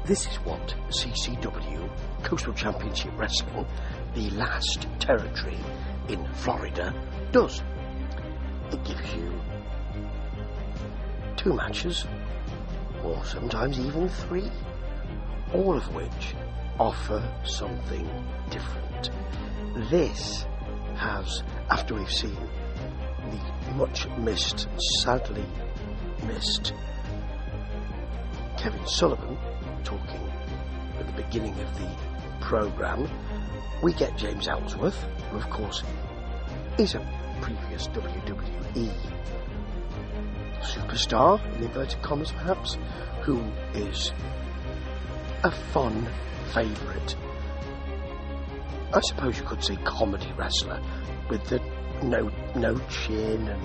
This is what CCW, Coastal Championship Wrestling, the last territory in Florida, does. It gives you 2 matches, or sometimes even 3, all of which offer something different. This has, after we've seen the much missed, sadly missed, Kevin Sullivan talking at the beginning of the programme, we get James Ellsworth, who of course is a previous WWE superstar, in inverted commas perhaps, who is a fun favourite, I suppose you could say, comedy wrestler, with the no chin and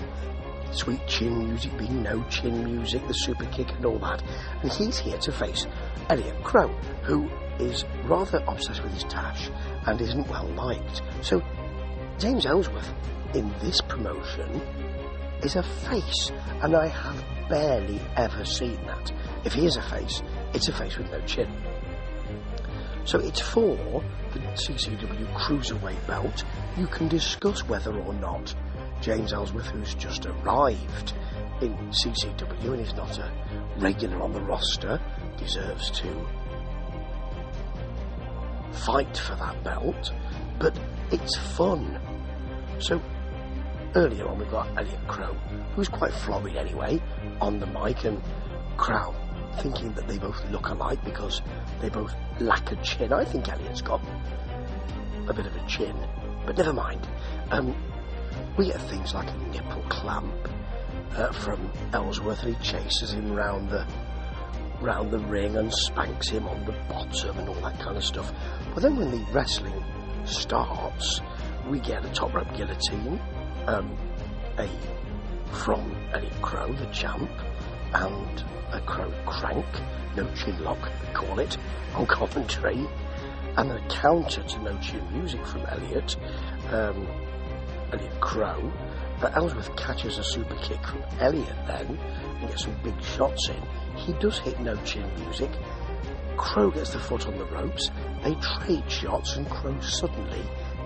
sweet chin music being no chin music, the super kick and all that. And he's here to face Elliot Crow, who is rather obsessed with his tash and isn't well liked. So James Ellsworth in this promotion is a face, and I have barely ever seen that. If he is a face, it's a face with no chin. So it's for the CCW Cruiserweight belt. You can discuss whether or not James Ellsworth, who's just arrived in CCW and is not a regular on the roster, deserves to fight for that belt, but it's fun. So earlier on we've got Elliot Crow, who's quite florid anyway, on the mic, and Crow thinking that they both look alike because they both lack a chin. I think Elliot's got a bit of a chin, but never mind. We get things like a nipple clamp from Ellsworth, and he chases him round the ring and spanks him on the bottom and all that kind of stuff. But then when the wrestling starts, we get a top rope guillotine, from Elliot Crow, the champ, and a Crow crank, no chin lock, they call it, on commentary, and then a counter to no chin music from Elliot Crow. But Ellsworth catches a super kick from Elliot then and gets some big shots in. He does hit no chin music. Crow gets the foot on the ropes. They trade shots, and Crow suddenly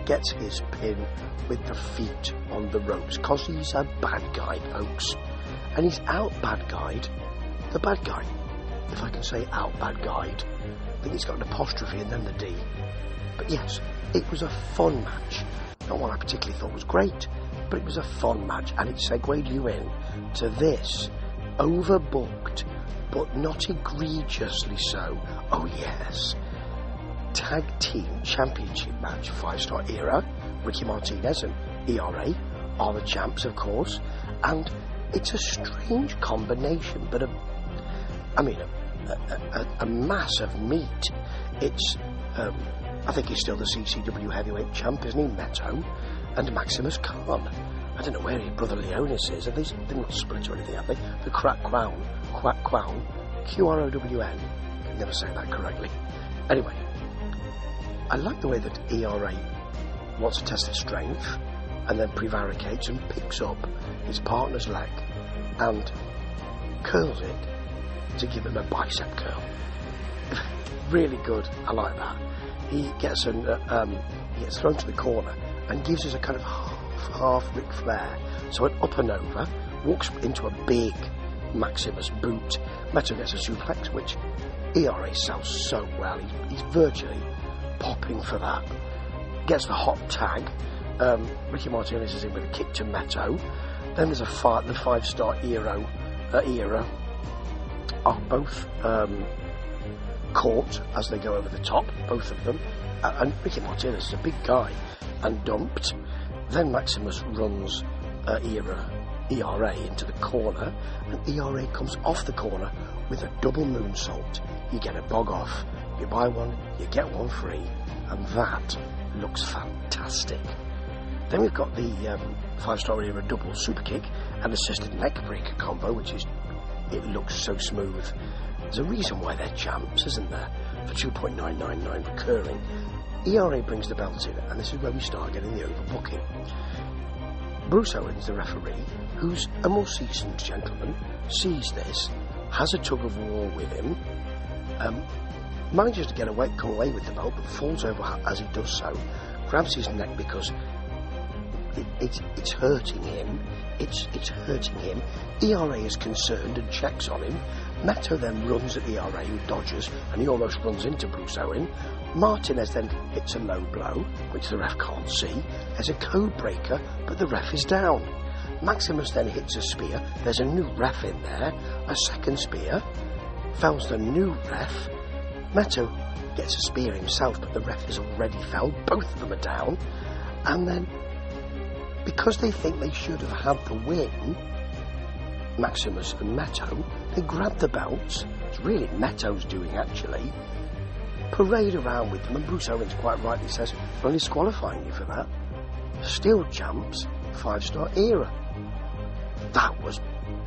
gets his pin with the feet on the ropes, because he's a bad guy, folks. And he's out bad guyed the bad guy. If I can say out bad guyed. I think it's got an apostrophe and then the D. But yes, it was a fun match. Not one I particularly thought was great, but it was a fun match, and it segued you in to this overbooked, but not egregiously so, oh yes, tag team championship match, 5-star era. Ricky Martinez and ERA are the champs, of course, and it's a strange combination, but a mass of meat. It's I think he's still the CCW heavyweight champ, isn't he? Meto and Maximus Khan. I don't know where his brother Leonis is. They're not split or anything, have they? The Quack Quown, Qrown. I can never say that correctly. Anyway, I like the way that ERA wants to test his strength and then prevaricates and picks up his partner's leg and curls it to give him a bicep curl. Really good. I like that. He gets thrown to the corner and gives us a kind of half Ric Flair. So an up and over, walks into a big Maximus boot. Meto gets a suplex, which ERA sells so well. He's virtually popping for that. Gets the hot tag. Ricky Martinez is in with a kick to Meto. Then there's the 5-star era are both caught as they go over the top, both of them, and Ricky Martinez is a big guy, and dumped. Then Maximus runs ERA into the corner, and ERA comes off the corner with a double moonsault. You get a bog off, you buy one, you get one free, and that looks fantastic. Then we've got the 5-star era double super kick and assisted neck breaker combo, it looks so smooth. There's a reason why they're champs, isn't there? For 2.999 recurring. ERA brings the belt in, and this is where we start getting the overbooking. Bruce Owens, the referee, who's a more seasoned gentleman, sees this, has a tug of war with him, Manages to come away with the belt, but falls over as he does so, grabs his neck because it's hurting him. It's hurting him. ERA is concerned and checks on him. Meadow then runs at ERA, who dodges, and he almost runs into Bruce Owen. Martinez then hits a low blow, which the ref can't see. There's a code breaker, but the ref is down. Maximus then hits a spear. There's a new ref in there. A second spear fells the new ref. Meadow gets a spear himself, but the ref has already felled. Both of them are down. And then, because they think they should have had the win, Maximus and Meadow, they grab the belts. It's really Meadows doing, actually. Parade around with them, and Bruce Owens quite rightly says, "We're only disqualifying you for that." Still champs, 5-star era. That was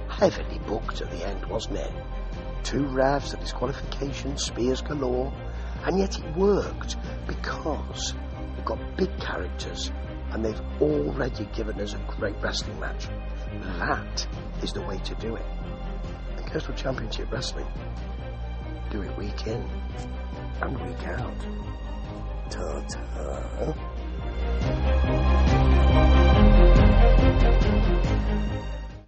heavily booked at the end, wasn't it? 2 revs, a disqualification, spears galore, and yet it worked because we've got big characters and they've already given us a great wrestling match. That is the way to do it. And Coastal Championship Wrestling, do it week in and week out. Ta-ta.